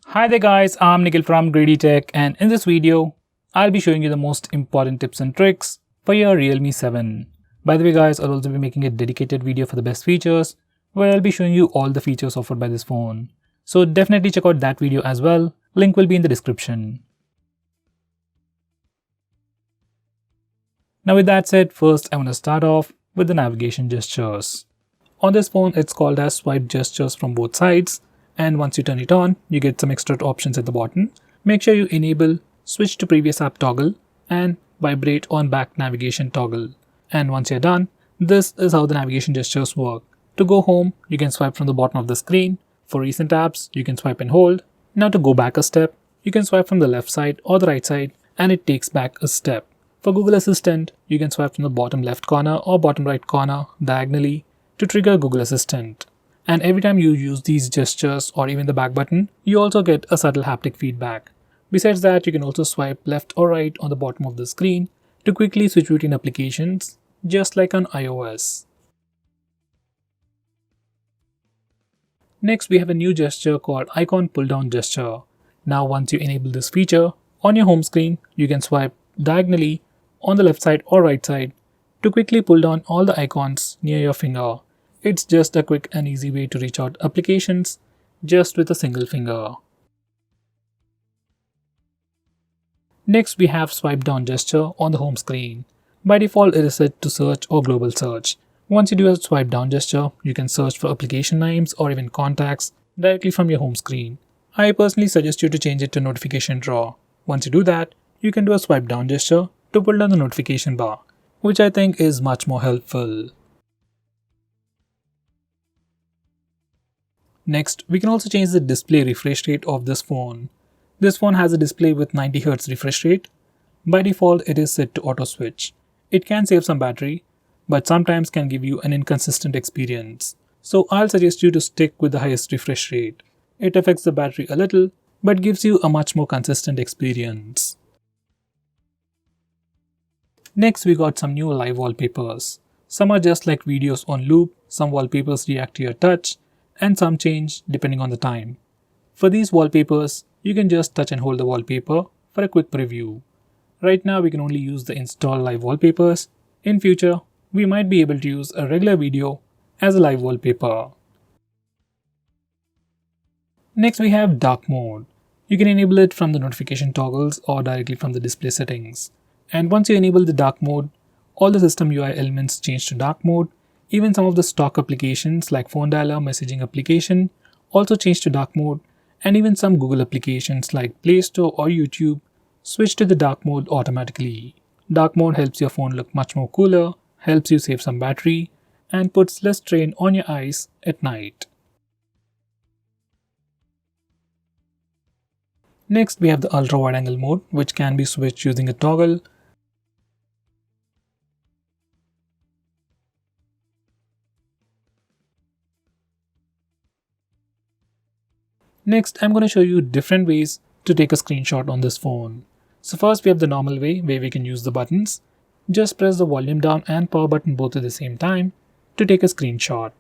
Hi there guys, I'm Nikhil from Greedy Tech, and in this video, I'll be showing you the most important tips and tricks for your Realme 7. By the way guys, I'll also be making a dedicated video for the best features where I'll be showing you all the features offered by this phone. So definitely check out that video as well, link will be in the description. Now with that said, first I want to start off with the navigation gestures. On this phone, it's called as swipe gestures from both sides, and once you turn it on, you get some extra options at the bottom. Make sure you enable switch to previous app toggle and vibrate on back navigation toggle. And once you're done, this is how the navigation gestures work. To go home, you can swipe from the bottom of the screen. For recent apps, you can swipe and hold. Now to go back a step, you can swipe from the left side or the right side and it takes back a step. For Google Assistant, you can swipe from the bottom left corner or bottom right corner diagonally to trigger Google Assistant. And every time you use these gestures or even the back button, you also get a subtle haptic feedback. Besides that, you can also swipe left or right on the bottom of the screen to quickly switch between applications, just like on iOS. Next, we have a new gesture called icon pull down gesture. Now once you enable this feature, on your home screen, you can swipe diagonally on the left side or right side to quickly pull down all the icons near your finger. It's just a quick and easy way to reach out applications just with a single finger. Next, we have swipe down gesture on the home screen. By default, it is set to search or global search. Once you do a swipe down gesture, you can search for application names or even contacts directly from your home screen. I personally suggest you to change it to notification drawer. Once you do that, you can do a swipe down gesture to pull down the notification bar, which I think is much more helpful. Next, we can also change the display refresh rate of this phone. This phone has a display with 90Hz refresh rate. By default, it is set to auto switch. It can save some battery, but sometimes can give you an inconsistent experience. So I'll suggest you to stick with the highest refresh rate. It affects the battery a little, but gives you a much more consistent experience. Next, we got some new live wallpapers. Some are just like videos on loop, some wallpapers react to your touch, and some change depending on the time. For these wallpapers, you can just touch and hold the wallpaper for a quick preview. Right now we can only use the install live wallpapers. In future, we might be able to use a regular video as a live wallpaper. Next we have dark mode. You can enable it from the notification toggles or directly from the display settings. And once you enable the dark mode, all the system UI elements change to dark mode. Even some of the stock applications like phone dialer messaging application also change to dark mode, and even some Google applications like Play Store or YouTube switch to the dark mode automatically. Dark mode helps your phone look much more cooler, helps you save some battery, and puts less strain on your eyes at night. Next, we have the ultra wide angle mode, which can be switched using a toggle. Next, I'm going to show you different ways to take a screenshot on this phone. So first we have the normal way where we can use the buttons. Just press the volume down and power button both at the same time to take a screenshot.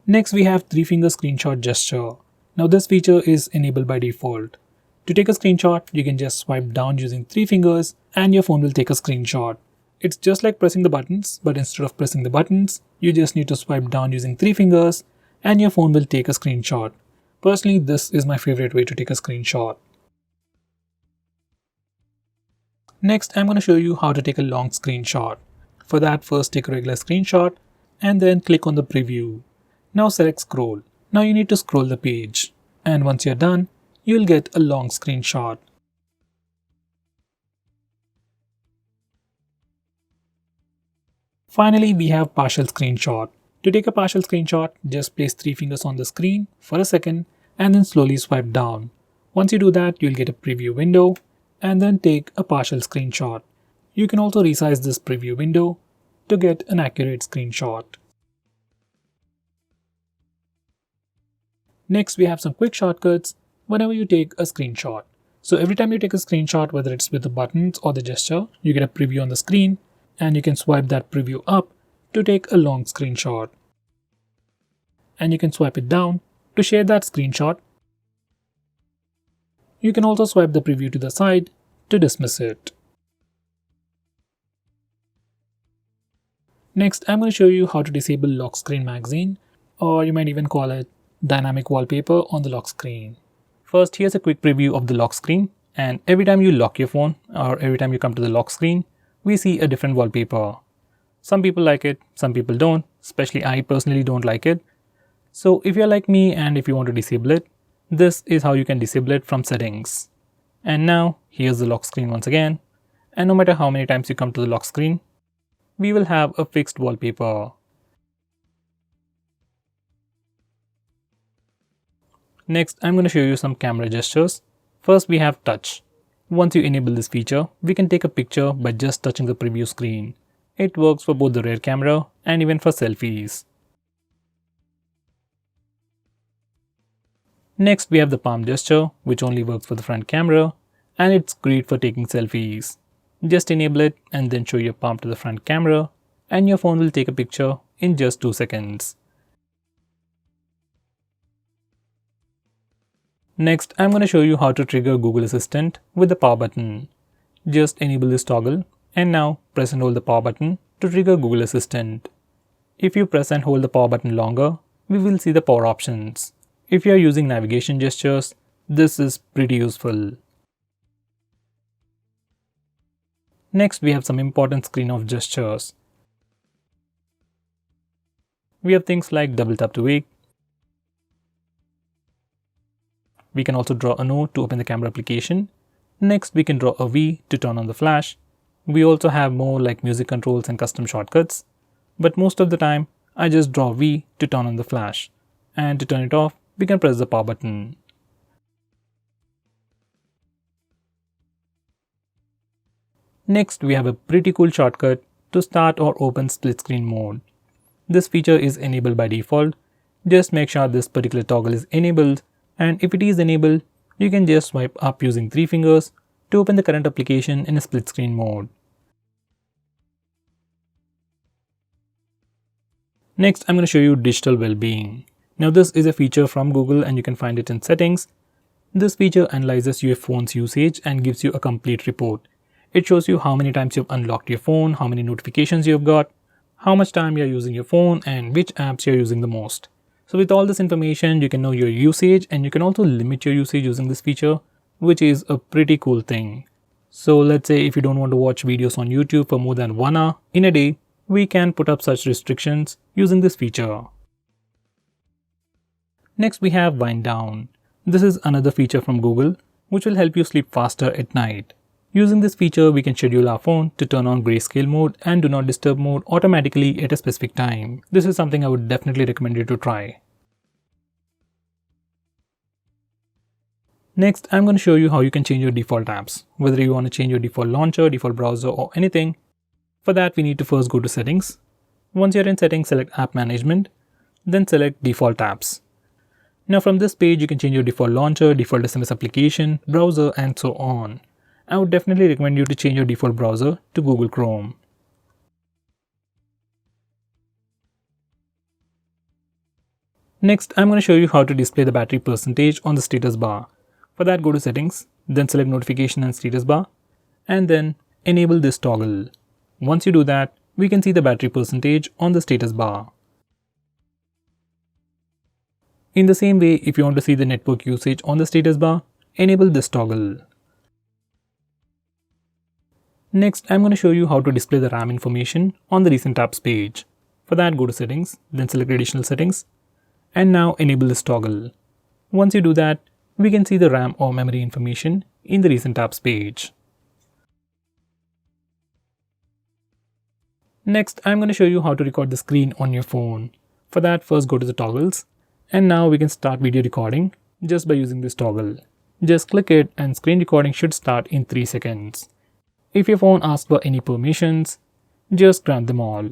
Next we have 3-finger screenshot gesture. Now this feature is enabled by default. To take a screenshot, you can just swipe down using 3 fingers and your phone will take a screenshot. It's just like pressing the buttons, but instead of pressing the buttons, you just need to swipe down using 3 fingers and your phone will take a screenshot. Personally, this is my favorite way to take a screenshot. Next, I'm going to show you how to take a long screenshot. For that, first take a regular screenshot and then click on the preview. Now select scroll. Now you need to scroll the page. And once you're done, you'll get a long screenshot. Finally, we have partial screenshot. To take a partial screenshot, just place 3 fingers on the screen for a second and then slowly swipe down. Once you do that, you'll get a preview window and then take a partial screenshot. You can also resize this preview window to get an accurate screenshot. Next, we have some quick shortcuts whenever you take a screenshot. So every time you take a screenshot, whether it's with the buttons or the gesture, you get a preview on the screen and you can swipe that preview up to take a long screenshot. and you can swipe it down to share that screenshot. You can also swipe the preview to the side to dismiss it. Next, I'm going to show you how to disable lock screen magazine, or you might even call it dynamic wallpaper on the lock screen. First, here's a quick preview of the lock screen, and every time you lock your phone or every time you come to the lock screen, we see a different wallpaper. Some people like it, some people don't, especially I personally don't like it. So if you're like me and if you want to disable it, this is how you can disable it from settings. And now, here's the lock screen once again, and no matter how many times you come to the lock screen, we will have a fixed wallpaper. Next, I'm going to show you some camera gestures. First, we have touch. Once you enable this feature, we can take a picture by just touching the preview screen. It works for both the rear camera and even for selfies. Next, we have the palm gesture, which only works for the front camera, and it's great for taking selfies. Just enable it and then show your palm to the front camera, and your phone will take a picture in just 2 seconds. Next, I'm going to show you how to trigger Google Assistant with the power button. Just enable this toggle, and now press and hold the power button to trigger Google Assistant. If you press and hold the power button longer, we will see the power options. If you are using navigation gestures, this is pretty useful. Next, we have some important screen off gestures. We have things like double tap to wake. We can also draw a note to open the camera application. Next, we can draw a V to turn on the flash. We also have more like music controls and custom shortcuts. But most of the time, I just draw V to turn on the flash. And to turn it off, we can press the power button. Next, we have a pretty cool shortcut to start or open split screen mode. This feature is enabled by default. Just make sure this particular toggle is enabled, and if it is enabled, you can just swipe up using 3 fingers to open the current application in a split screen mode. Next, I'm going to show you digital well-being. Now this is a feature from Google and you can find it in settings. This feature analyzes your phone's usage and gives you a complete report. It shows you how many times you've unlocked your phone, how many notifications you've got, how much time you're using your phone, and which apps you're using the most. So with all this information, you can know your usage and you can also limit your usage using this feature, which is a pretty cool thing. So let's say if you don't want to watch videos on YouTube for more than 1 hour in a day, we can put up such restrictions using this feature. Next, we have wind down. This is another feature from Google, which will help you sleep faster at night. Using this feature, we can schedule our phone to turn on grayscale mode and do not disturb mode automatically at a specific time. This is something I would definitely recommend you to try. Next, I'm going to show you how you can change your default apps, whether you want to change your default launcher, default browser, or anything. For that, we need to first go to settings. Once you're in settings, select app management, then select default apps. Now from this page, you can change your default launcher, default SMS application, browser, and so on. I would definitely recommend you to change your default browser to Google Chrome. Next, I'm going to show you how to display the battery percentage on the status bar. For that, go to settings, then select notification and status bar, and then enable this toggle. Once you do that, we can see the battery percentage on the status bar. In the same way, if you want to see the network usage on the status bar, enable this toggle. Next, I'm going to show you how to display the RAM information on the recent apps page. For that, go to settings, then select additional settings, and now enable this toggle. Once you do that, we can see the RAM or memory information in the recent apps page. Next, I'm going to show you how to record the screen on your phone. For that, first go to the toggles, and now we can start video recording just by using this toggle. Just click it and screen recording should start in 3 seconds. If your phone asks for any permissions, just grant them all.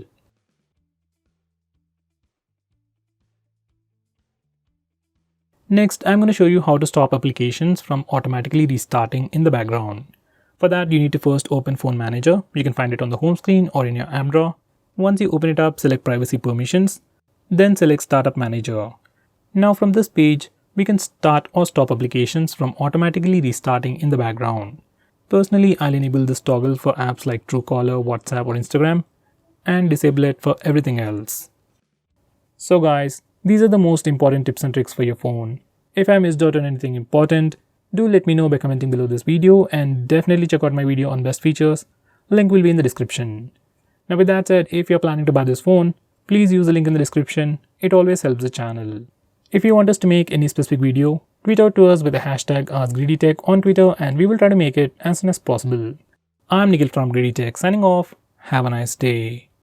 Next, I'm going to show you how to stop applications from automatically restarting in the background. For that, you need to first open Phone Manager. You can find it on the home screen or in your app drawer. Once you open it up, select Privacy Permissions. Then select Startup Manager. Now from this page, we can start or stop applications from automatically restarting in the background. Personally, I'll enable this toggle for apps like Truecaller, WhatsApp or Instagram and disable it for everything else. So guys, these are the most important tips and tricks for your phone. If I missed out on anything important, do let me know by commenting below this video and definitely check out my video on best features. Link will be in the description. Now with that said, if you're planning to buy this phone, please use the link in the description. It always helps the channel. If you want us to make any specific video, tweet out to us with the hashtag AskGreedyTech on Twitter and we will try to make it as soon as possible. I'm Nikhil from GreedyTech signing off. Have a nice day.